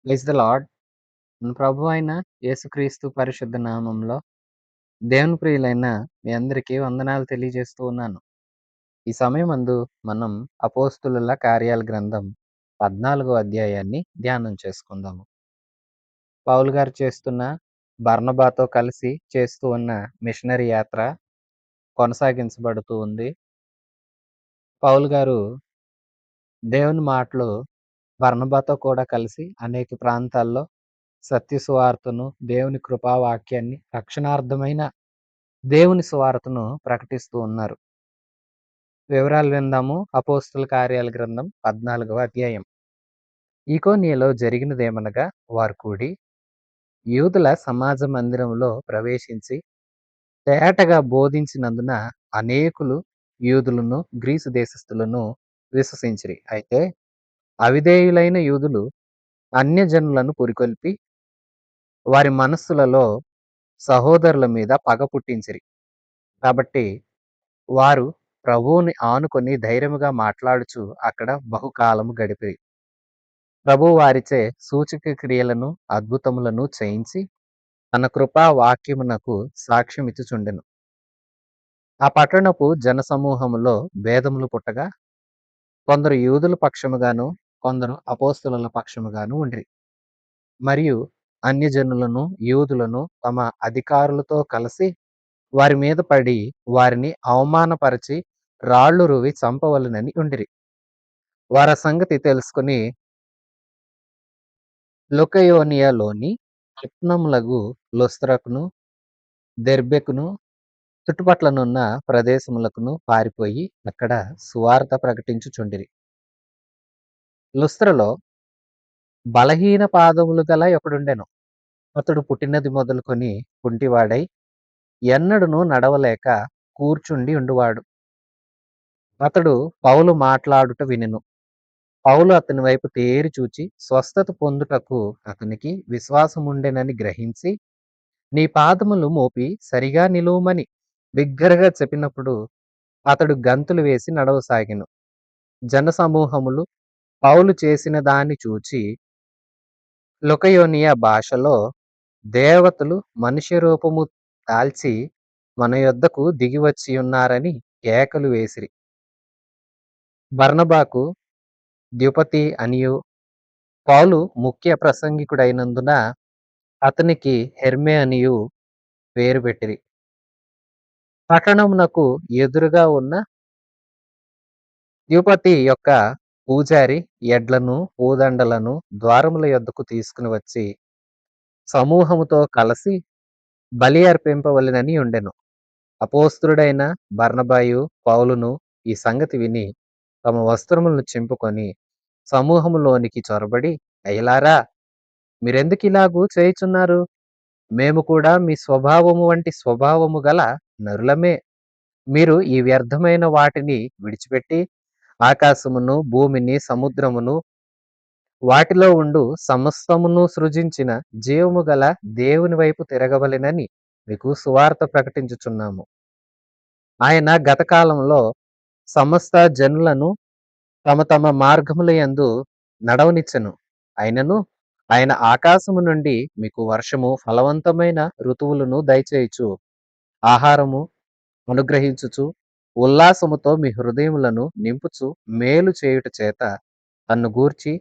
Praise the lord. మన ప్రభు అయిన యేసుక్రీస్తు పరిశుద్ధ నామంలో దేవుని ప్రియులైన మీ అందరికీ వందనాలు తెలియజేస్తూ ఉన్నాను. ఈ సమయమందు మనం అపోస్తులుల కార్యాల గ్రంథం 14వ అధ్యాయాన్ని ధ్యానం చేసుకుందాము. పౌలు గారు చేస్తున్న బర్నబాతో కలిసి చేస్తూ ఉన్న మిషనరీ యాత్ర కొనసాగించబడుతూ ఉంది. పౌలు గారు దేవుని మాటలు బర్నబాతో కూడా కలిసి అనేక ప్రాంతాల్లో సత్య సువార్తను, దేవుని కృపావాక్యాన్ని, రక్షణార్థమైన దేవుని సువార్తను ప్రకటిస్తూ ఉన్నారు. వివరాలు విందాము. అపోస్తుల కార్యాల గ్రంథం 14వ అధ్యాయం. ఈకోనియలో జరిగినదేమనగా, వారు కూడి యూదుల సమాజ మందిరంలో ప్రవేశించి తేటగా బోధించినందున అనేకులు యూదులను, గ్రీసు దేశస్థులను విశ్వసించిరి. అయితే అవిధేయులైన యూదులు అన్యజనులను పురికొల్పి వారి మనస్సులలో సహోదరుల మీద పగ పుట్టించిరి. కాబట్టి వారు ప్రభువుని ఆనుకొని ధైర్యముగా మాట్లాడుచు అక్కడ బహుకాలము గడిపిరి. ప్రభువు వారిచే సూచక క్రియలను, అద్భుతములను చేయించి తన కృపా వాక్యమునకు సాక్ష్యమిచ్చుచుండెను. ఆ పట్టణపు జనసమూహములో భేదములు పుట్టగా కొందరు యూదుల పక్షముగాను, కొందరు అపోస్తలుల పక్షముగాను ఉండిరి. మరియు అన్యజనులను, యూదులను తమ అధికారులతో కలిసి వారి మీద పడి వారిని అవమానపరచి రాళ్లు రువి చంపవలెనని ఉండిరి. వారి సంగతి తెలుసుకుని లుకయోనియలోని పట్టణములగు లుస్త్రకును, దెర్బెకును చుట్టుపట్లనున్న ప్రదేశములకును పారిపోయి అక్కడ సువార్త ప్రకటించుచుండిరి. లుస్త్రలో బలహీన పాదములు గల ఒకడుండెను. అతడు పుట్టినది మొదలుకొని కుంటివాడై ఎన్నడును నడవలేక కూర్చుండి ఉండువాడు. అతడు పౌలు మాట్లాడుట వినెను. పౌలు అతని వైపు తేరి చూచి స్వస్థత పొందుటకు అతనికి విశ్వాసముండెనని గ్రహించి, నీ పాదములు మోపి సరిగా నిలువమని బిగ్గరగా చెప్పినప్పుడు అతడు గంతులు వేసి నడవసాగెను. జనసమూహములు పౌలు చేసిన దాన్ని చూచి లుకయోనియ భాషలో, దేవతలు మనుష్య రూపము దాల్చి మన యొద్దకు దిగివచ్చియున్నారని కేకలు వేసిరి. బర్నబాకు ద్యుపతి అనియు, పౌలు ముఖ్య ప్రసంగికుడైనందున అతనికి హెర్మే అనియు పేరు పెట్టిరి. పట్టణమునకు ఎదురుగా ఉన్న ద్యుపతి యొక్క పూజారి ఎడ్లను, పూదండలను ద్వారముల యొద్దకు తీసుకుని వచ్చి సమూహముతో కలిసి బలి అర్పింపవలెనని ఉండెను. అపోస్తలుడైన బర్నబాయు, పౌలును ఈ సంగతి విని తమ వస్త్రములను చింపుకొని సమూహములోనికి చొరబడి, అయ్యలారా, మీరెందుకిలాగూ చేయుచున్నారు? మేము కూడా మీ స్వభావము వంటి స్వభావము గల నరులమే. మీరు ఈ వ్యర్థమైన వాటిని విడిచిపెట్టి ఆకాశమును, భూమిని, సముద్రమును, వాటిలో ఉండు సమస్తమును సృజించిన జీవము గల దేవుని వైపు తిరగవలెనని మీకు సువార్త ప్రకటించుచున్నాము. ఆయన గత కాలంలో సమస్త జనులను తమ తమ మార్గముల యందు నడవనిచ్చెను. అయినను ఆయన ఆకాశము నుండి మీకు వర్షము, ఫలవంతమైన ఋతువులను దయచేయుచు ఆహారము అనుగ్రహించుచు ఉల్లాసముతో మీ హృదయములను నింపుచు మేలు చేయుట చేత తన్ను గూర్చి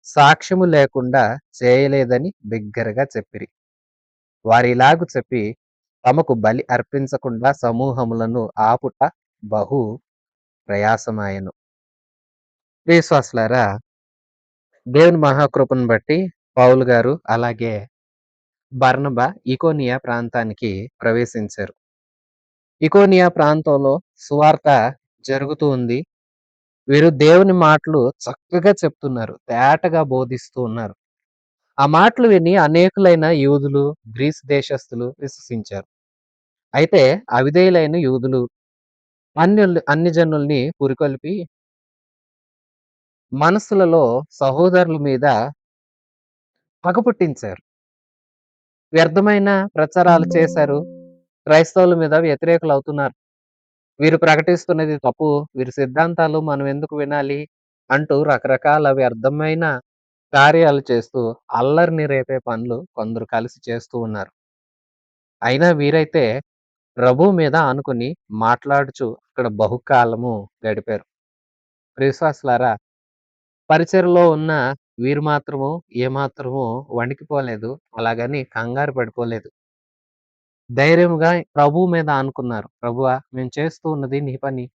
సాక్ష్యము లేకుండా చేయలేదని బిగ్గరగా చెప్పిరి. వారిలాగు చెప్పి తమకు బలి అర్పించకుండా సమూహములను ఆపుట బహు ప్రయాసమాయెను. విశ్వాసులారా, దేవుని మహాకృపను బట్టి పౌలు గారు అలాగే బర్నబా ఇకోనియా ప్రాంతానికి ప్రవేశించారు. ఇకోనియా ప్రాంతంలో సువార్త జరుగుతూ ఉంది. వీరు దేవుని మాటలు చక్కగా చెప్తున్నారు, తేటగా బోధిస్తూ ఉన్నారు. ఆ మాటలు విని అనేకులైన యూదులు, గ్రీసు దేశస్థులు విశ్వసించారు. అయితే అవిధేయులైన యూదులు అన్ని జనుల్ని పురికొల్పి మనస్సులలో సహోదరుల మీద పగ పుట్టించారు. వ్యర్థమైన ప్రచారాలు చేశారు. క్రైస్తవుల మీద వ్యతిరేకులు అవుతున్నారు. వీరు ప్రకటిస్తున్నది తప్పు, వీరి సిద్ధాంతాలు మనం ఎందుకు వినాలి అంటూ రకరకాల వ్యర్థమైన కార్యాలు చేస్తూ అల్లరిని రేపే పనులు కొందరు కలిసి చేస్తూ ఉన్నారు. అయినా వీరైతే ప్రభువు మీద ఆనుకుని మాట్లాడుచు అక్కడ బహుకాలము గడిపారు. ప్రియవిశ్వాసులారా, పరిచర్లో ఉన్న వీరు మాత్రము ఏమాత్రము వణికిపోలేదు. అలాగని కంగారు పడిపోలేదు. ధైర్యముగా ప్రభువు మీద ఆనుకున్నారు. ప్రభువా! మేము చేస్తూ ఉన్నది నీ పని.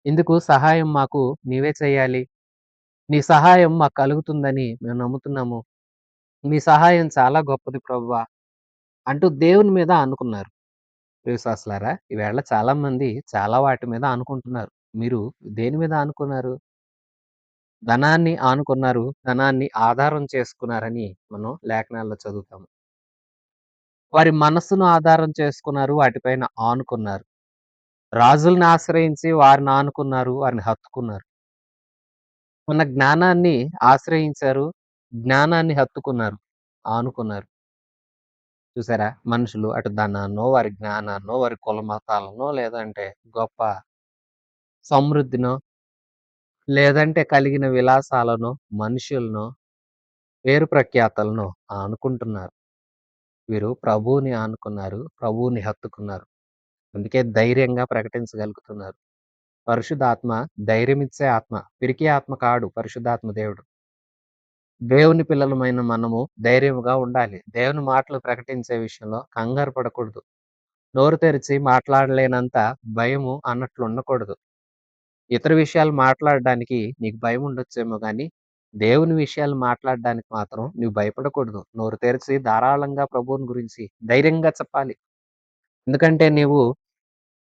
ఇందుకు సహాయం మాకు నీవే చేయాలి. నీ సహాయం మాకు కలుగుతుందని మేము నమ్ముతున్నాము. నీ సహాయం చాలా గొప్పది ప్రభువా! అంటూ దేవుని మీద ఆనుకున్నారు. విశ్వాసులారా, ఈవేళ చాలా మంది చాలా వాటి మీద ఆనుకుంటున్నారు. మీరు దేని మీద ఆనుకున్నారు? ధనాన్ని ఆనుకున్నారు. ధనాన్ని ఆధారం చేసుకున్నారని మనం లేఖనాల్లో చదువుతాము. వారి మనస్సును ఆధారం చేసుకున్నారు. వాటిపైన ఆనుకున్నారు. రాజుల్ని ఆశ్రయించి వారిని ఆనుకున్నారు. వారిని హత్తుకున్నారు. మన జ్ఞానాన్ని ఆశ్రయించారు. జ్ఞానాన్ని హత్తుకున్నారు. ఆనుకున్నారు. చూసారా? మనుషులు అటు ధనాన్నో, వారి జ్ఞానాన్నో, వారి కుల మతాలనో, లేదంటే గొప్ప సమృద్ధినో, లేదంటే కలిగిన విలాసాలనో, మనుషులనో, పేరు ప్రఖ్యాతలనో ఆనుకుంటున్నారు. వీరు ప్రభువుని ఆనుకున్నారు. ప్రభువుని హత్తుకున్నారు. అందుకే ధైర్యంగా ప్రకటించగలుగుతున్నారు. పరిశుద్ధాత్మ ధైర్యమిచ్చే ఆత్మ. పిరికి ఆత్మ కాడు పరిశుద్ధాత్మ దేవుడు. దేవుని పిల్లలమైన మనము ధైర్యముగా ఉండాలి. దేవుని మాటలు ప్రకటించే విషయంలో కంగారు పడకూడదు. నోరు తెరిచి మాట్లాడలేనంత భయము అన్నట్లు ఉండకూడదు. ఇతర విషయాలు మాట్లాడడానికి నీకు భయం ఉండొచ్చేమో గానీ, దేవుని విషయాలు మాట్లాడడానికి మాత్రం నువ్వు భయపడకూడదు. నోరు తెరిచి ధారాళంగా ప్రభువుని గురించి ధైర్యంగా చెప్పాలి. ఎందుకంటే నీవు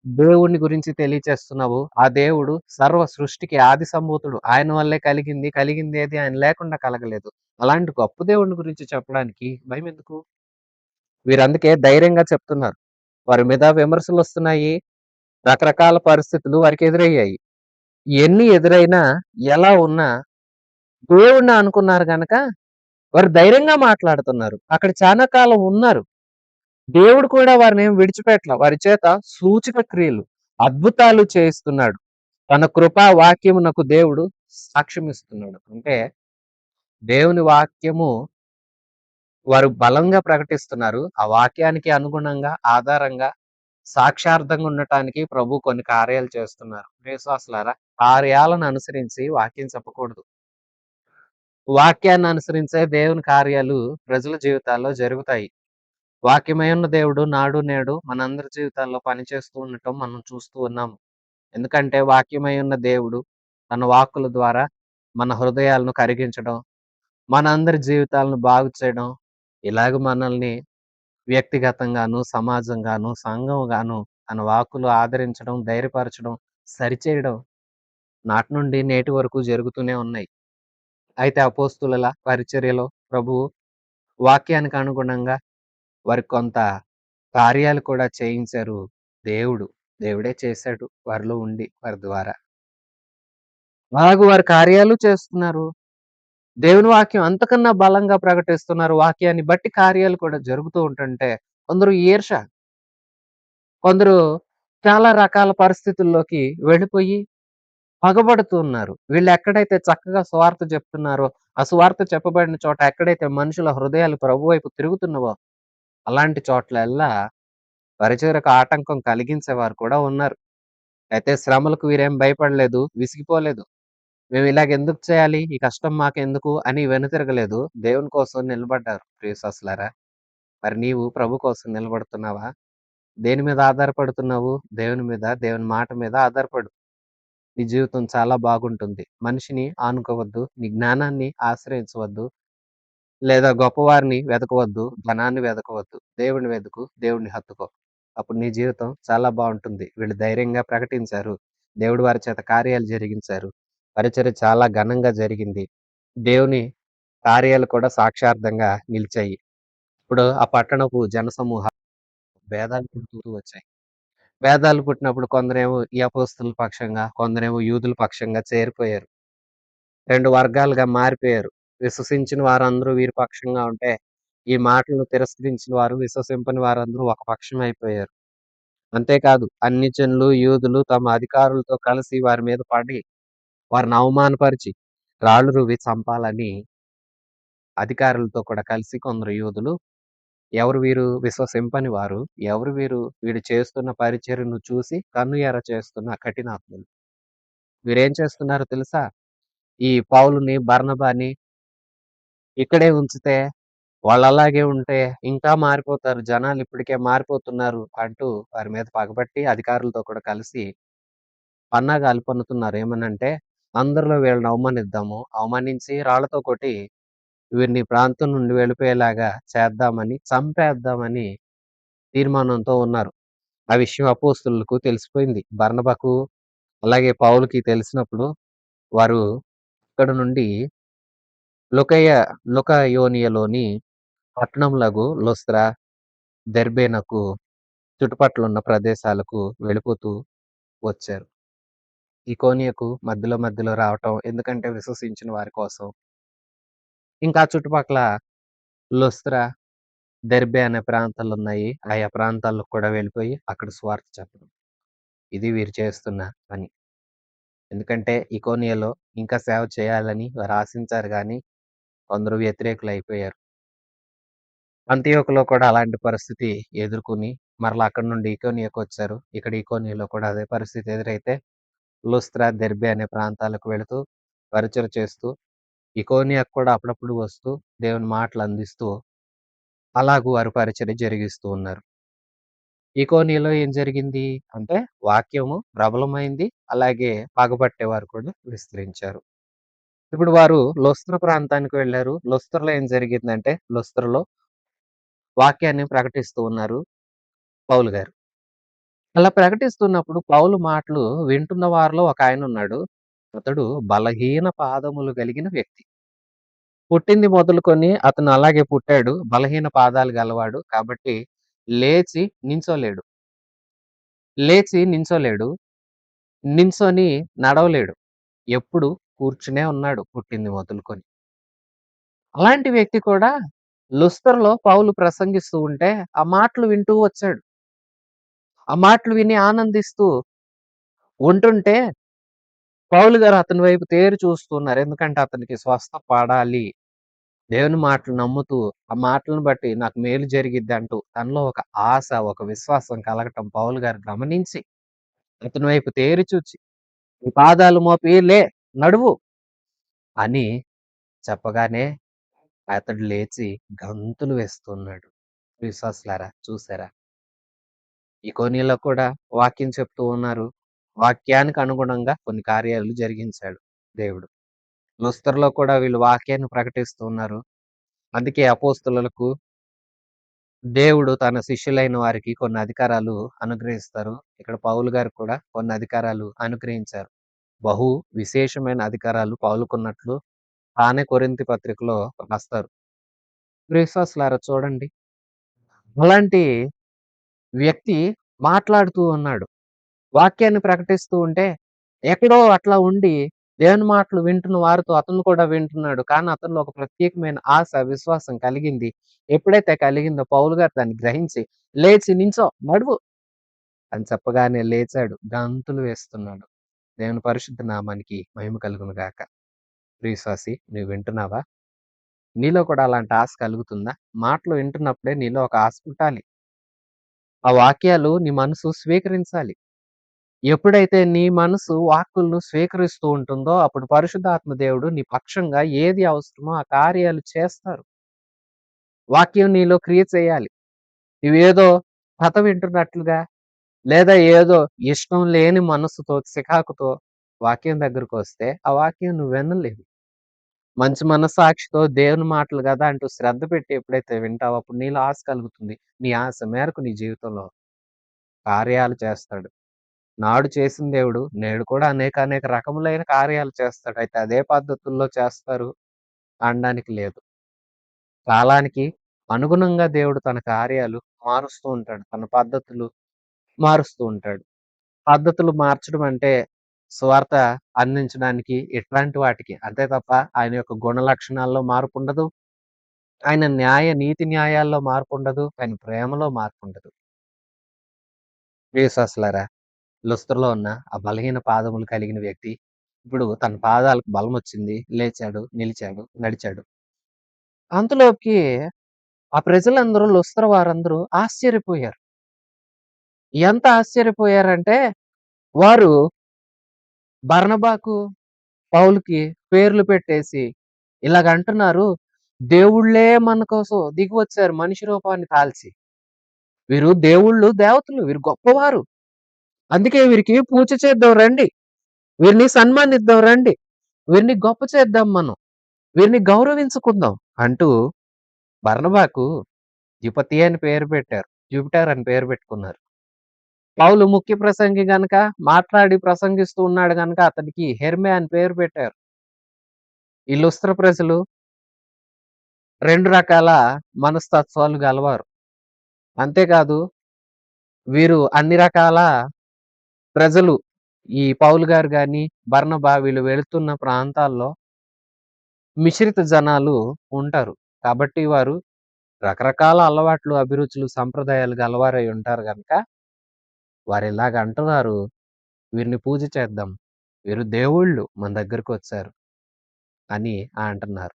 దేవుడిని గురించి తెలియచేస్తున్నావు. ఆ దేవుడు సర్వ సృష్టికి ఆది సంభూతుడు. ఆయన వల్లే కలిగింది. కలిగిందేది ఆయన లేకుండా కలగలేదు. అలాంటి గొప్ప దేవుడిని గురించి చెప్పడానికి భయమెందుకు? వీరందుకే ధైర్యంగా చెప్తున్నారు. వారి మీద విమర్శలొస్తున్నాయి. రకరకాల పరిస్థితులు వారికి ఎదురయ్యాయి. ఎన్ని ఎదురైనా, ఎలా ఉన్నా దేవుడిని అనుకున్నారు గనక వారు ధైర్యంగా మాట్లాడుతున్నారు. అక్కడ చానా కాలం ఉన్నారు. దేవుడు కూడా వారినేం విడిచిపెట్టల. వారి చేత సూచక క్రియలు, అద్భుతాలు చేయిస్తున్నాడు. తన కృపా వాక్యమునకు దేవుడు సాక్ష్యమిస్తున్నాడు. అంటే దేవుని వాక్యము వారు బలంగా ప్రకటిస్తున్నారు. ఆ వాక్యానికి అనుగుణంగా, ఆధారంగా, సాక్షార్థంగా ఉండటానికి ప్రభు కొన్ని కార్యాలు చేస్తున్నారు. విశ్వాసులారా, కార్యాలను అనుసరించి వాక్యం చెప్పకూడదు. వాక్యాన్ని అనుసరించే దేవుని కార్యాలు ప్రజల జీవితాల్లో జరుగుతాయి. వాక్యమై ఉన్న దేవుడు నాడు నేడు మనందరి జీవితాల్లో పనిచేస్తూ ఉండటం మనం చూస్తూ ఉన్నాము. ఎందుకంటే వాక్యమై ఉన్న దేవుడు తన వాక్కుల ద్వారా మన హృదయాలను కరిగించడం, మనందరి జీవితాలను బాగు చేయడం, ఇలాగ మనల్ని వ్యక్తిగతంగాను, సమాజంగాను, సంఘంగాను తన వాక్కులు ఆదరించడం, ధైర్యపరచడం, సరిచేయడం నాటి నుండి నేటి వరకు జరుగుతూనే ఉన్నాయి. అయితే అపోస్తులుల పరిచర్యలో ప్రభువు వాక్యానికి అనుగుణంగా వారికి కొంత కార్యాలు కూడా చేయించారు దేవుడు. దేవుడే చేశాడు వారిలో ఉండి వారి ద్వారా. అలాగ వారి కార్యాలు చేస్తున్నారు. దేవుని వాక్యం అంతకన్నా బలంగా ప్రకటిస్తున్నారు. వాక్యాన్ని బట్టి కార్యాలు కూడా జరుగుతూ ఉంటుంటే కొందరు ఈర్ష, కొందరు చాలా రకాల పరిస్థితుల్లోకి వెళ్ళిపోయి పగబడుతూ ఉన్నారు. వీళ్ళు ఎక్కడైతే చక్కగా సువార్త చెప్తున్నారో, ఆ సువార్త చెప్పబడిన చోట ఎక్కడైతే మనుషుల హృదయాలు ప్రభు వైపు తిరుగుతున్నవో, అలాంటి చోట్లల్లా పరిచర్యకు ఆటంకం కలిగించేవారు కూడా ఉన్నారు. అయితే శ్రమలకు వీరేం భయపడలేదు, విసిగిపోలేదు. మేము ఇలాగ ఎందుకు చేయాలి? ఈ కష్టం మాకెందుకు అని వెనుతిరగలేదు. దేవుని కోసం నిలబడ్డారు ప్రియసస్సులారా. మరి నీవు ప్రభు కోసం నిలబడుతున్నావా? దేని మీద ఆధారపడుతున్నావు? దేవుని మీద, దేవుని మాట మీద ఆధారపడు. నీ జీవితం చాలా బాగుంటుంది. మనిషిని ఆనుకోవద్దు. నీ జ్ఞానాన్ని ఆశ్రయించవద్దు. లేదా గొప్పవారిని వెతకవద్దు. ధనాన్ని వెతకవద్దు. దేవుడిని వెతుకు. దేవుడిని హత్తుకో. అప్పుడు నీ జీవితం చాలా బావుంటుంది. వీళ్ళు ధైర్యంగా ప్రకటించారు. దేవుడు వారి చేత కార్యాలు జరిగించారు. పరిచర్య చాలా ఘనంగా జరిగింది. దేవుని కార్యాలు కూడా సాక్షార్థంగా నిలిచాయి. ఇప్పుడు ఆ పట్టణపు జనసమూహాలు భేదాలు పుడుతూ వచ్చాయి. భేదాలు పుట్టినప్పుడు కొందరేమో ఈ అపోస్తలుల పక్షంగా, కొందరేమో యూదుల పక్షంగా చేరిపోయారు. 2 వర్గాలుగా మారిపోయారు. విశ్వసించిన వారందరూ వీరి పక్షంగా ఉంటే, ఈ మాటలను తిరస్కరించిన వారు, విశ్వసింపని వారందరూ ఒక పక్షం అయిపోయారు. అంతేకాదు అన్ని జనులు, యూదులు తమ అధికారులతో కలిసి వారి మీద పడి, వారిని అవమానపరిచి, రాళ్లు రువ్వి చంపాలని అధికారులతో కూడా కలిసి కొందరు యూదులు, ఎవరు వీరు విశ్వసింపని వారు, ఎవరు వీరు వీడు చేస్తున్న పరిచర్యను చూసి కన్నుఎర్ర చేస్తున్న కఠినాత్ములు. వీరేం చేస్తున్నారో తెలుసా? ఈ పౌలుని, బర్నబాని ఇక్కడే ఉంచితే వాళ్ళలాగే ఉంటే ఇంకా మారిపోతారు. జనాలు ఇప్పటికే మారిపోతున్నారు అంటూ వారి మీద పగబట్టి అధికారులతో కూడా కలిసి పన్నాగాలు పన్నుతున్నారు. ఏమనంటే అందరిలో వీళ్ళని అవమానిద్దాము. అవమానించి రాళ్ళతో కొట్టి వీరిని ఈ ప్రాంతం నుండి వెళ్ళిపోయేలాగా చేద్దామని, చంపేద్దామని తీర్మానంతో ఉన్నారు. ఆ విషయం అపోస్తలులకు తెలిసిపోయింది. బర్నబాకు అలాగే పౌలుకి తెలిసినప్పుడు వారు అక్కడి నుండి లుకయ లుకయోనియలోని పట్టణములగు లుస్త్ర, దెర్బేనకు చుట్టుపక్కలున్న ప్రదేశాలకు వెళ్ళిపోతూ వచ్చారు. ఇకోనియకు మధ్యలో మధ్యలో రావటం ఎందుకంటే విశ్వసించిన వారి కోసం. ఇంకా చుట్టుపక్కల లుస్త్ర, దెర్బే అనే ప్రాంతాలున్నాయి. ఆయా ప్రాంతాలకు కూడా వెళ్ళిపోయి అక్కడ సువార్త చెప్పడం. ఇది వీరు చేస్తున్న పని. ఎందుకంటే ఇకోనియలో ఇంకా సేవ చేయాలని వారు ఆశించారు గానీ కొందరు వ్యతిరేకులైపోయారు. అంతియోకులో కూడా అలాంటి పరిస్థితి ఎదుర్కొని మరలా అక్కడి నుండి ఇకోనియాకొచ్చారు. ఇక్కడ ఇకోనియాలో కూడా అదే పరిస్థితి ఎదురైతే లుస్త్ర, దెర్బే అనే ప్రాంతాలకు వెళుతూ పరిచయం చేస్తూ, ఇకోనియాకు కూడా అప్పుడప్పుడు వస్తూ దేవుని మాటలు అందిస్తూ అలాగూ వారు పరిచర్య జరిగిస్తూ ఉన్నారు. ఇకోనియాలో ఏం జరిగింది అంటే వాక్యము ప్రబలమైంది. అలాగే పగబట్టేవారు కూడా విస్తరించారు. ఇప్పుడు వారు లుస్త్ర ప్రాంతానికి వెళ్లారు. లుస్త్రలో ఏం జరిగిందంటే లుస్త్రలో వాక్యాన్ని ప్రకటిస్తూ ఉన్నారు పౌలు గారు. అలా ప్రకటిస్తున్నప్పుడు పౌలు మాటలు వింటున్న వారిలో ఒకాయనున్నాడు. అతడు బలహీన పాదములు కలిగిన వ్యక్తి. పుట్టింది మొదలుకొని అతను అలాగే పుట్టాడు. బలహీన పాదాలు గలవాడు. కాబట్టి లేచి నించోలేడు. లేచి నించోలేడు. నించొని నడవలేడు. ఎప్పుడు కూర్చునే ఉన్నాడు పుట్టింది మొదలుకొని. అలాంటి వ్యక్తి కూడా లుస్త్రలో పౌలు ప్రసంగిస్తూ ఉంటే ఆ మాటలు వింటూ వచ్చాడు. ఆ మాటలు విని ఆనందిస్తూ ఉంటుంటే పౌలు గారు అతని వైపు తేరి చూస్తున్నారు. ఎందుకంటే అతనికి స్వస్థ పడాలి. దేవుని మాటలు నమ్ముతూ, ఆ మాటలను బట్టి నాకు మేలు జరిగిద్దంటూ తనలో ఒక ఆశ, ఒక విశ్వాసం కలగటం పౌలు గారు గమనించి అతని వైపు తేరి చూచి, "నీ పాదాలు మోపి లే, నడువు" అని చెప్పగానే అతడు లేచి గంతులు వేస్తున్నాడు. విశ్వాసులారా చూసారా? ఇకోనియలో కూడా వాక్యం చెప్తూ ఉన్నారు. వాక్యానికి అనుగుణంగా కొన్ని కార్యాలు జరిగించాడు దేవుడు. లుస్త్రలో కూడా వీళ్ళు వాక్యాన్ని ప్రకటిస్తూ ఉన్నారు. అందుకే అపోస్తలులకు దేవుడు తన శిష్యులైన వారికి కొన్ని అధికారాలు అనుగ్రహిస్తారు. ఇక్కడ పౌలు గారికి కూడా కొన్ని అధికారాలు అనుగ్రహించారు. బహు విశేషమైన అధికారాలు పౌలుకున్నట్లు తానే కొరింథీ పత్రికలో రాస్తారు. విశ్వాసులారా చూడండి. అలాంటి వ్యక్తి మాట్లాడుతూ ఉన్నాడు. వాక్యాన్ని ప్రకటిస్తూ ఉంటే ఎక్కడో అట్లా ఉండి దేవుని మాటలు వింటున్న వారితో అతను కూడా వింటున్నాడు. కానీ అతనిలో ఒక ప్రత్యేకమైన ఆశ, విశ్వాసం కలిగింది. ఎప్పుడైతే కలిగిందో పౌలు గారు దాన్ని గ్రహించి లేచి నించో, నడువు అని చెప్పగానే లేచాడు. గంతులు వేస్తున్నాడు. దేవుని పరిశుద్ధ నామానికి మహిమ కలుగును గాక. ప్రియ విశ్వాసి, నువ్వు వింటున్నావా? నీలో కూడా అలాంటి ఆశ కలుగుతుందా? మాటలు వింటున్నప్పుడే నీలో ఒక ఆశ పుట్టాలి. ఆ వాక్యాలు నీ మనసు స్వీకరించాలి. ఎప్పుడైతే నీ మనసు వాక్కులను స్వీకరిస్తూ ఉంటుందో అప్పుడు పరిశుద్ధాత్మ దేవుడు నీ పక్షంగా ఏది అవసరమో ఆ కార్యాలు చేస్తారు. వాక్యం నీలో క్రియ చేయాలి. నువ్వేదో కథ వింటున్నట్లుగా లేదా ఏదో ఇష్టం లేని మనసుతో చికాకుతో వాక్యం దగ్గరకు వస్తే ఆ వాక్యం నువ్వు వినలేవు. మంచి మనస్సాక్షితో దేవుని మాటలు కదా అంటూ శ్రద్ధ పెట్టి ఎప్పుడైతే వింటావో అప్పుడు నీలో ఆశ కలుగుతుంది. నీ ఆశ మేరకు నీ జీవితంలో కార్యాలు చేస్తాడు. నాడు చేసిన దేవుడు నేడు కూడా అనేక అనేక రకములైన కార్యాలు చేస్తాడు. అయితే అదే పద్ధతుల్లో చేస్తారు అనడానికి లేదు. కాలానికి అనుగుణంగా దేవుడు తన కార్యాలు మారుస్తూ ఉంటాడు. తన పద్ధతులు మారుస్తూ ఉంటాడు. పద్ధతులు మార్చడం అంటే సువార్త అందించడానికి ఇట్లాంటి వాటికి. అంతే తప్ప ఆయన యొక్క గుణ లక్షణాల్లో మార్పుండదు. ఆయన నీతి న్యాయాల్లో మార్పుండదు. ఆయన ప్రేమలో మార్పుండదు. విశ్వాసులారా, లుస్త్రలో ఉన్న ఆ బలహీన పాదములు కలిగిన వ్యక్తి ఇప్పుడు తన పాదాలకు బలమొచ్చింది. లేచాడు, నిలిచాడు, నడిచాడు. అంతలోకి ఆ ప్రజలందరూ లుస్త్ర వారందరూ ఆశ్చర్యపోయారు. ఎంత ఆశ్చర్యపోయారంటే వారు బర్నబాకు, పౌలుకి పేర్లు పెట్టేసి ఇలాగంటున్నారు. దేవుళ్ళే మన కోసం దిగివచ్చారు మనిషి రూపాన్ని తాల్చి. వీరు దేవుళ్ళు, దేవతలు. వీరు గొప్పవారు. అందుకే వీరికి పూజ చేద్దాం రండి. వీరిని సన్మానిద్దాం రండి. వీరిని గొప్ప చేద్దాం మనం. వీరిని గౌరవించుకుందాం అంటూ బర్నబాకు ద్యుపతి అని పేరు పెట్టారు. జూపిటర్ అని పేరు పెట్టుకున్నారు. పౌలు ముఖ్య ప్రసంగి గనక మాట్లాడి ప్రసంగిస్తూ ఉన్నాడు గనక అతనికి హెర్మే అని పేరు పెట్టారు. ఈ లుస్త్ర ప్రజలు 2 రకాల మనస్తత్వాలు గలవారు. అంతేకాదు వీరు అన్ని రకాల ప్రజలు ఈ పౌలు గారు గాని, బర్నబా వీళ్ళు వెళుతున్న ప్రాంతాల్లో మిశ్రిత జనాలు ఉంటారు. కాబట్టి వారు రకరకాల అలవాట్లు, అభిరుచులు, సంప్రదాయాలు గలవారై ఉంటారు గనక వారిలాగ అంటున్నారు. వీరిని పూజ చేద్దాం. వీరు దేవుళ్ళు మన దగ్గరకొచ్చారు అని అంటున్నారు.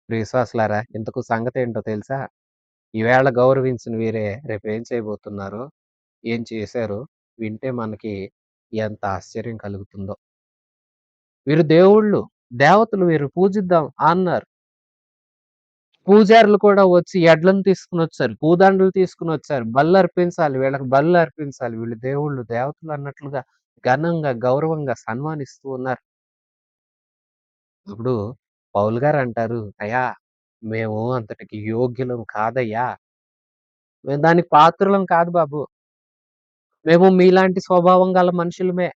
ప్రియ విశ్వాసులారా, ఇంతకు సంగతేంటో తెలుసా? ఈవేళ గౌరవించిన వీరే రేపేం చేయబోతున్నారో, ఏం చేశారో వింటే మనకి ఎంత ఆశ్చర్యం కలుగుతుందో. వీరు దేవుళ్ళు, దేవతలు వీరు పూజిద్దాం అన్నారు. పూజారులు కూడా వచ్చి ఎడ్లను తీసుకొనొచ్చారు. పూదండలు తీసుకొనొచ్చారు. బలులర్పించాలి. వీళ్ళకి బలులర్పించాలి. వీళ్ళు దేవుళ్ళు, దేవతలు అన్నట్లుగా ఘనంగా, గౌరవంగా సన్మానిస్తూ ఉన్నారు. అప్పుడు పౌలు గారంటారు, "అయ్యా! మేము అంతటికి యోగ్యులం కాదయ్యా! మేము దానికి పాత్రులం కాదు బాబు. మేము మీలాంటి స్వభావం గల మనుషులమే.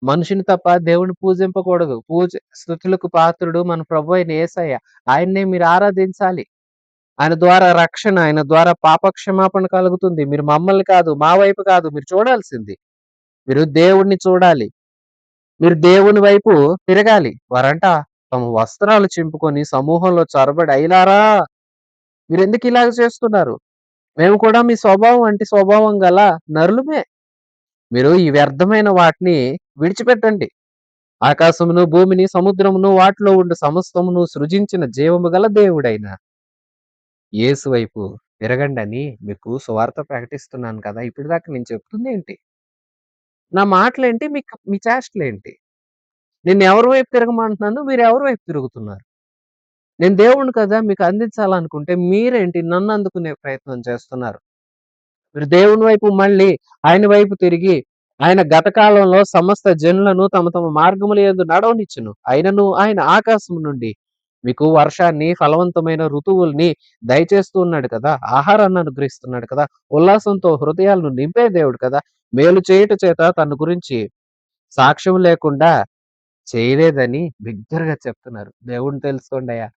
మనిషిని తప్ప దేవుడిని పూజింపకూడదు. స్తుతులకు పాత్రుడు మన ప్రభువైన యేసయ్య. ఆయన్నే మీరు ఆరాధించాలి. ఆయన ద్వారా రక్షణ, ఆయన ద్వారా పాప క్షమాపణ కలుగుతుంది. మీరు మమ్మల్ని కాదు, మా వైపు కాదు మీరు చూడాల్సింది. మీరు దేవుడిని చూడాలి. మీరు దేవుని వైపు తిరగాలి." వారంట తమ వస్త్రాలు చింపుకొని సమూహంలో చొరబడి, "అయ్యలారా! మీరెందుకు ఇలాగ చేస్తున్నారు? మేము కూడా మీ స్వభావం వంటి స్వభావం గల నరులమే. మీరు ఈ వ్యర్థమైన వాటిని విడిచిపెట్టండి. ఆకాశమును, భూమిని, సముద్రమును, వాటిలో ఉండు సమస్తమును సృజించిన జీవము గల దేవుడైన యేసు వైపు తిరగండని మీకు సువార్త ప్రకటిస్తున్నాను కదా! ఇప్పటిదాకా నేను చెప్తుందేంటి? నా మాటలేంటి? మీ చేష్టలేంటి? నేనెవరి వైపు తిరగమంటున్నాను? మీరెవరి వైపు తిరుగుతున్నారు? నేను దేవుడిని కదా! మీకు అందించాలనుకుంటే మీరేంటి నన్ను అందుకునే ప్రయత్నం చేస్తున్నారు? మీరు దేవుని వైపు మళ్ళీ ఆయన వైపు తిరిగి, ఆయన గత కాలంలో సమస్త జనులను తమ తమ మార్గముల యందు నడవనిచ్చెను. అయినను ఆయన ఆకాశం నుండి మీకు వర్షాన్ని, ఫలవంతమైన ఋతువుల్ని దయచేస్తూ ఉన్నాడు కదా! ఆహారాన్ని అనుగ్రహిస్తున్నాడు కదా! ఉల్లాసంతో హృదయాలను నింపే దేవుడు కదా! మేలు చేయుట చేత తన గురించి సాక్ష్యం లేకుండా చేయలేదని బిగ్గరగా చెప్తున్నారు. దేవుడిని తెలుసుకోండయ్యా!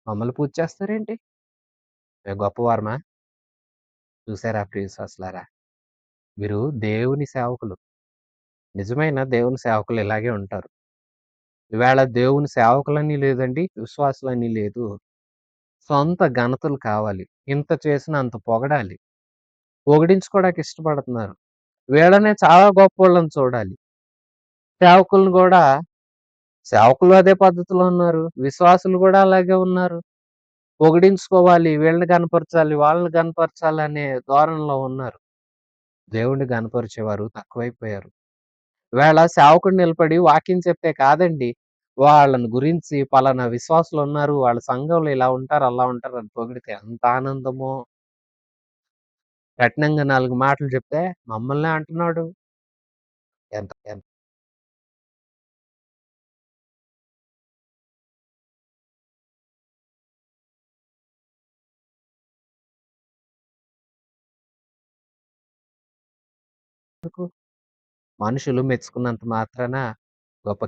మమ్మల్ని పూజ చేస్తారేంటి? మేము గొప్పవారమా? చూసారా ప్రియ విశ్వాసులారా! వీరు దేవుని సేవకులు. నిజమైన దేవుని సేవకులు ఇలాగే ఉంటారు. ఈవేళ దేవుని సేవకులని లేదండి, విశ్వాసులని లేదు. సొంత ఘనతలు కావాలి. ఇంత చేసినా అంత పొగడాలి. పొగిడించుకోవడానికి ఇష్టపడుతున్నారు. వీళ్ళనే చాలా గొప్పోళ్ళని చూడాలి. సేవకులను గూడా సేవకులు అదే పద్ధతిలో ఉన్నారు. విశ్వాసులు గూడా అలాగే ఉన్నారు. పొగిడించుకోవాలి, వీళ్ళని గనపరచాలి, వాళ్ళని గనపరచాలనే ధోరణిలో ఉన్నారు. దేవుడిని గనపరిచేవారు తక్కువైపోయారు. ఈవేళ సేవకుడు నిలబడి వాక్యం చెప్తే కాదండి. వాళ్ళని గురించి పలానా విశ్వాసులున్నారు. వాళ్ళ సంఘంలో ఇలా ఉంటారు, అలా ఉంటారు అని పొగిడితే ఎంత ఆనందమో. కఠినంగా 4 మాటలు చెప్తే మమ్మల్నే అంటున్నాడు. ఎంత ఎందుకు? మనుషులు మెచ్చుకున్నంత మాత్రాన గొప్ప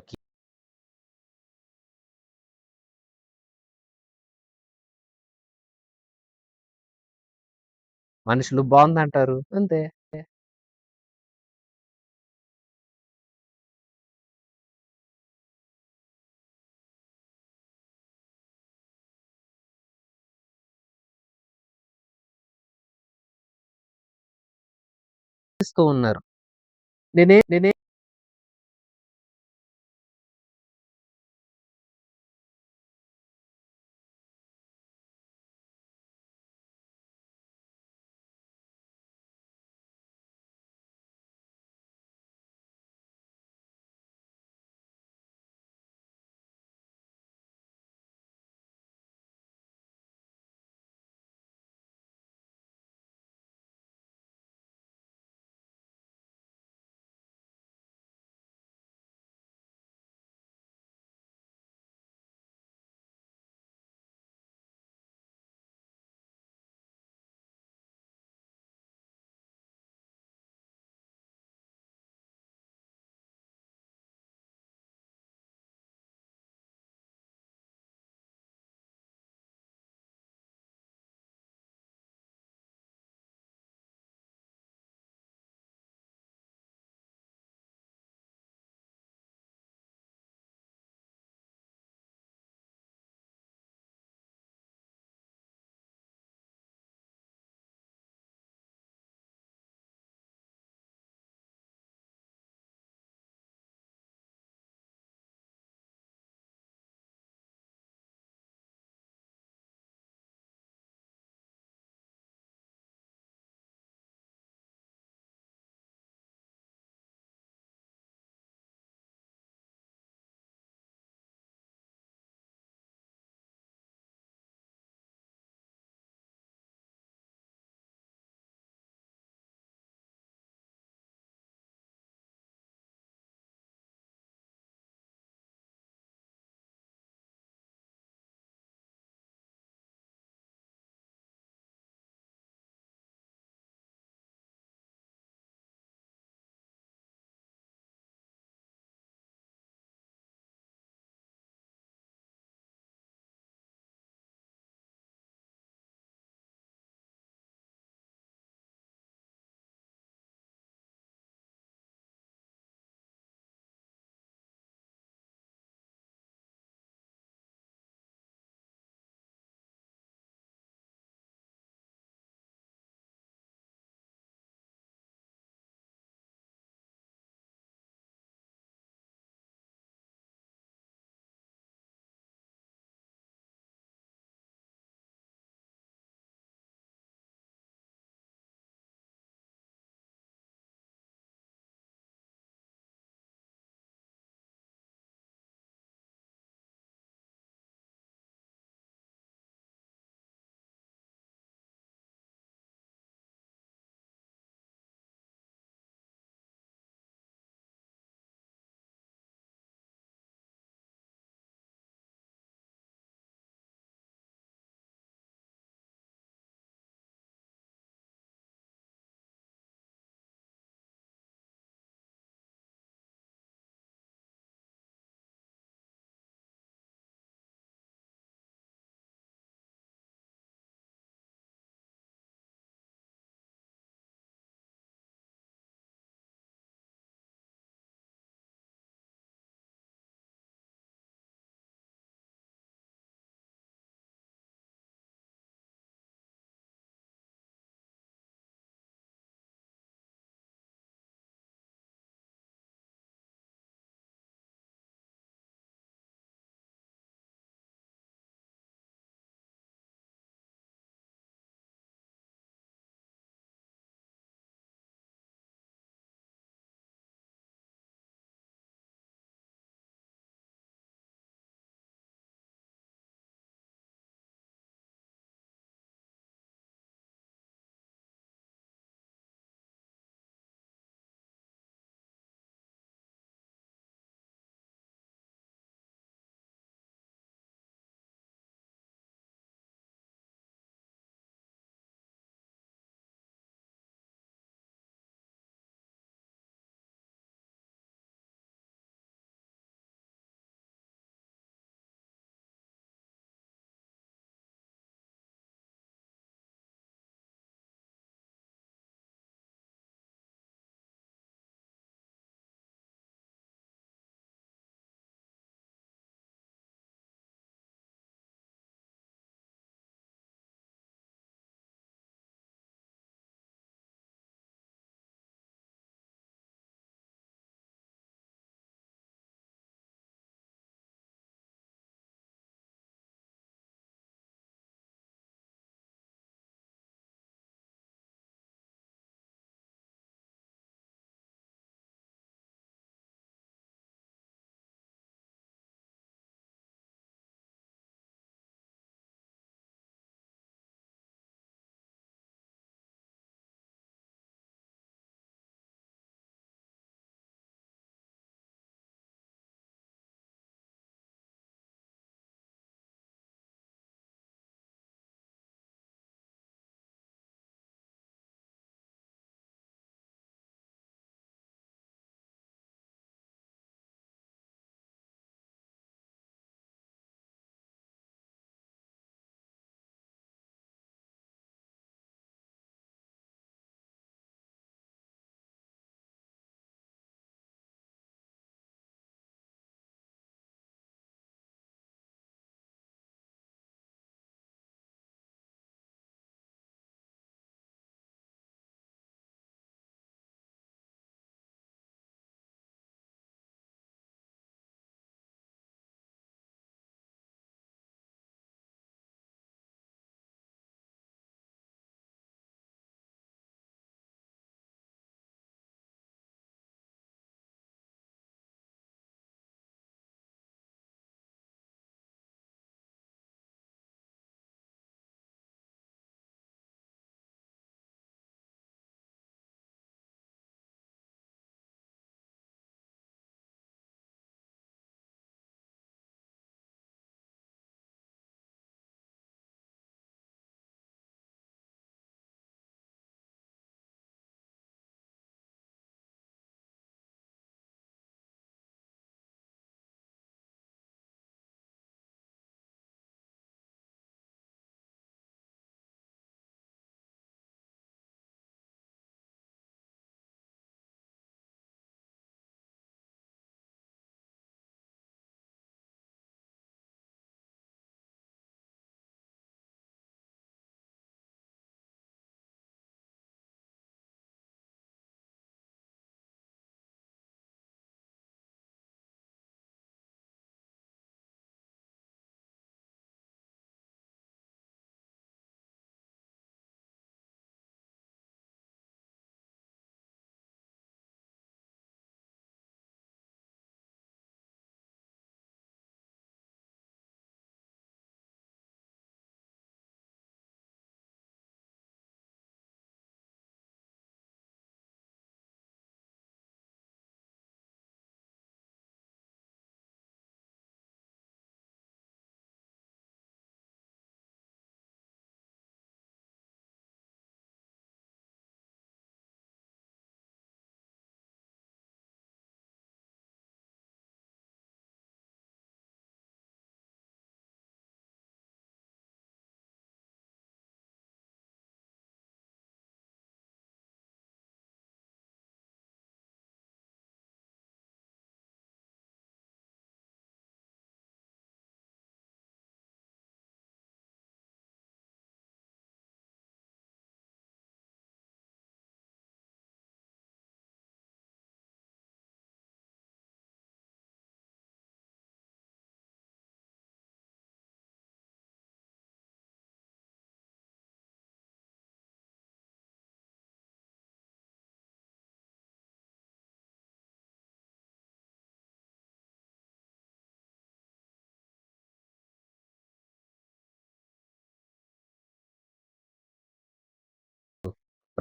మనుషులు బావుందంటారు. అంతే. ఇస్తూ ఉన్నారు. నేనే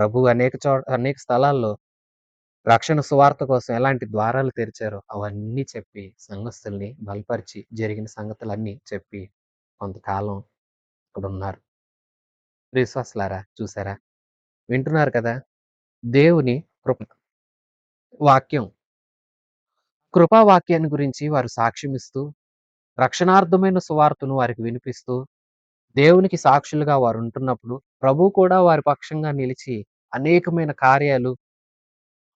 ప్రభు అనేక స్థలాల్లో రక్షణ సువార్త కోసం ఎలాంటి ద్వారాలు తెరిచారో అవన్నీ చెప్పి సంఘస్థుల్ని బలపరిచి జరిగిన సంగతులన్నీ చెప్పి కొంతకాలం అక్కడున్నారు. విశ్వాసులారా చూసారా? వింటున్నారు కదా! దేవుని కృప వాక్యం. కృపా వాక్యాన్ని గురించి వారు సాక్ష్యమిస్తూ, రక్షణార్థమైన సువార్తను వారికి వినిపిస్తూ, దేవునికి సాక్షులుగా వారుంటున్నప్పుడు, ప్రభువు కూడా వారి పక్షంగా నిలిచి అనేకమైన కార్యాలు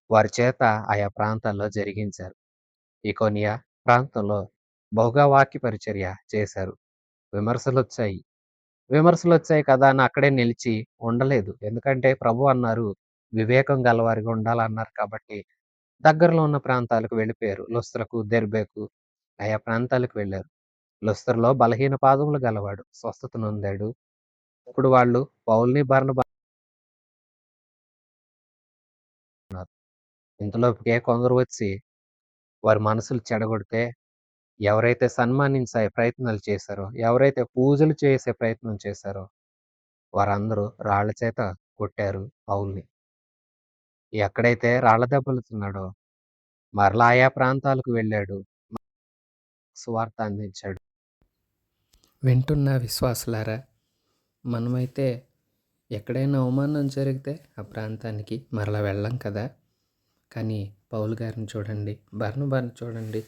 వారి చేత ఆయా ప్రాంతాల్లో జరిగించారు. ఇకోనియా ప్రాంతంలో బహుగా వాక్య పరిచర్య చేశారు. విమర్శలొచ్చాయి. విమర్శలొచ్చాయి కదా అని అక్కడే నిలిచి ఉండలేదు. ఎందుకంటే ప్రభువు అన్నారు, వివేకం గలవారిగా ఉండాలన్నారు కాబట్టి దగ్గరలో ఉన్న ప్రాంతాలకు వెళ్ళిపోయారు. లుస్త్రకు, దెర్బేకు ఆయా ప్రాంతాలకు వెళ్లారు. లుస్త్రలో బలహీన పాదములు గలవాడు స్వస్థత నొందాడు. ఇప్పుడు వాళ్ళు పౌలుని, బర్నబాను ఇంతలోపుకే కొందరు వచ్చి వారి మనసులు చెడగొడితే, ఎవరైతే సన్మానించే ప్రయత్నాలు చేశారో, ఎవరైతే పూజలు చేసే ప్రయత్నం చేశారో వారందరూ రాళ్ల చేత కొట్టారు పౌలుని. ఎక్కడైతే రాళ్ల దెబ్బలు తిన్నాడో మరలా ఆయా ప్రాంతాలకు వెళ్ళాడు. సువార్త అందించాడు. వింటున్న విశ్వాసులారా, మనమైతే ఎక్కడైనా అవమానం జరిగితే ఆ ప్రాంతానికి మరలా వెళ్ళం కదా! కానీ పౌలు గారిని చూడండి, బర్నబాను చూడండి,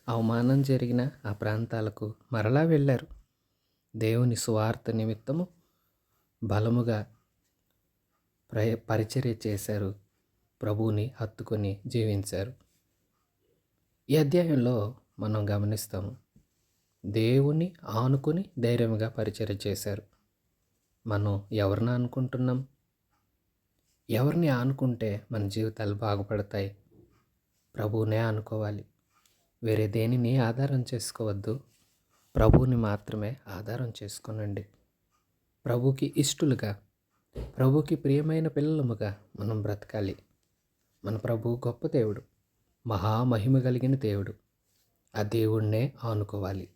అవమానం జరిగిన ఆ ప్రాంతాలకు మరలా వెళ్ళారు. దేవుని సువార్త నిమిత్తము బలముగా పరిచర్య చేశారు. ప్రభువుని హత్తుకొని జీవించారు. ఈ అధ్యాయంలో మనం గమనిస్తాము, దేవుని ఆనుకొని ధైర్యంగా పరిచర్య చేశారు. మనం ఎవరిని అనుకుంటున్నాం? ఎవరిని ఆనుకుంటే మన జీవితాలు బాగుపడతాయి? ప్రభువునే అనుకోవాలి. వేరే దేనిని ఆధారం చేసుకోవద్దు. ప్రభువుని మాత్రమే ఆధారం చేసుకోనండి. ప్రభువుకి ఇష్టలుగా, ప్రభువుకి ప్రియమైన పిల్లలముగా మనం బ్రతకాలి. మన ప్రభువు గొప్ప దేవుడు, మహామహిమ కలిగిన దేవుడు. ఆ దేవుణ్ణే ఆనుకోవాలి.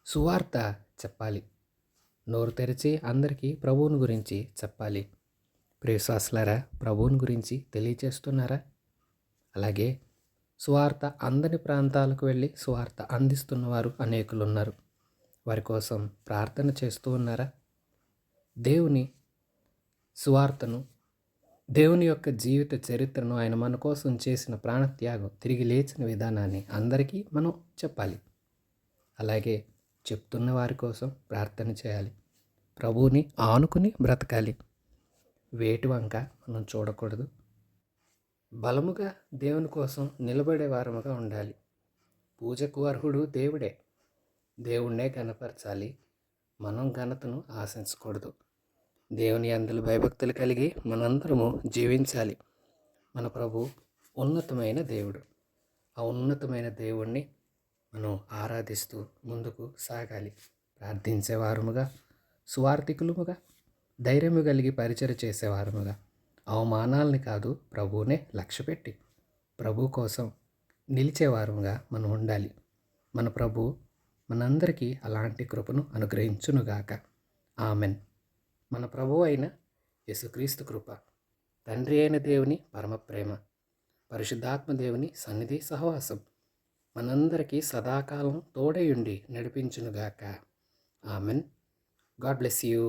సువార్త చెప్పాలి. నోరు తెరిచి అందరికీ ప్రభువుని గురించి చెప్పాలి. ప్రియశ్వాసులారా, ప్రభువుని గురించి తెలియచేస్తున్నారా? అలాగే సువార్త అందని ప్రాంతాలకు వెళ్ళి సువార్త అందిస్తున్నవారు అనేకులు ఉన్నారు. వారి కోసం ప్రార్థన చేస్తూ ఉన్నారా? దేవుని సువార్తను, దేవుని యొక్క జీవిత చరిత్రను, ఆయన మన కోసం చేసిన ప్రాణత్యాగం, తిరిగి లేచిన విధానాన్ని అందరికీ మనం చెప్పాలి. అలాగే చెప్తున్న వారి కోసం ప్రార్థన చేయాలి. ప్రభువుని ఆనుకుని బ్రతకాలి. వేటి వంక మనం చూడకూడదు. బలముగా దేవుని కోసం నిలబడే వారముగా ఉండాలి. పూజకు అర్హుడు దేవుడే. దేవుణ్ణే ఘనపరచాలి. మనం ఘనతను ఆశించకూడదు. దేవుని యందు భయభక్తులు కలిగి మనందరము జీవించాలి. మన ప్రభు ఉన్నతమైన దేవుడు. ఆ ఉన్నతమైన దేవుణ్ణి మనం ఆరాధిస్తూ ముందుకు సాగాలి. ప్రార్థించేవారముగా, సువార్థికులముగా, ధైర్యము కలిగి పరిచర్య చేసేవారముగా, అవమానాలని కాదు ప్రభువునే లక్ష్యపెట్టి ప్రభు కోసం నిలిచేవారముగా మనం ఉండాలి. మన ప్రభు మనందరికీ అలాంటి కృపను అనుగ్రహించునుగాక. ఆమెన్. మన ప్రభువు అయిన యేసుక్రీస్తు కృప, తండ్రి అయిన దేవుని పరమ ప్రేమ, పరిశుద్ధాత్మ దేవుని సన్నిధి సహవాసం మనందరికీ సదాకాలం తోడయుండి నడిపించునుగాక. ఆమెన్. God bless you.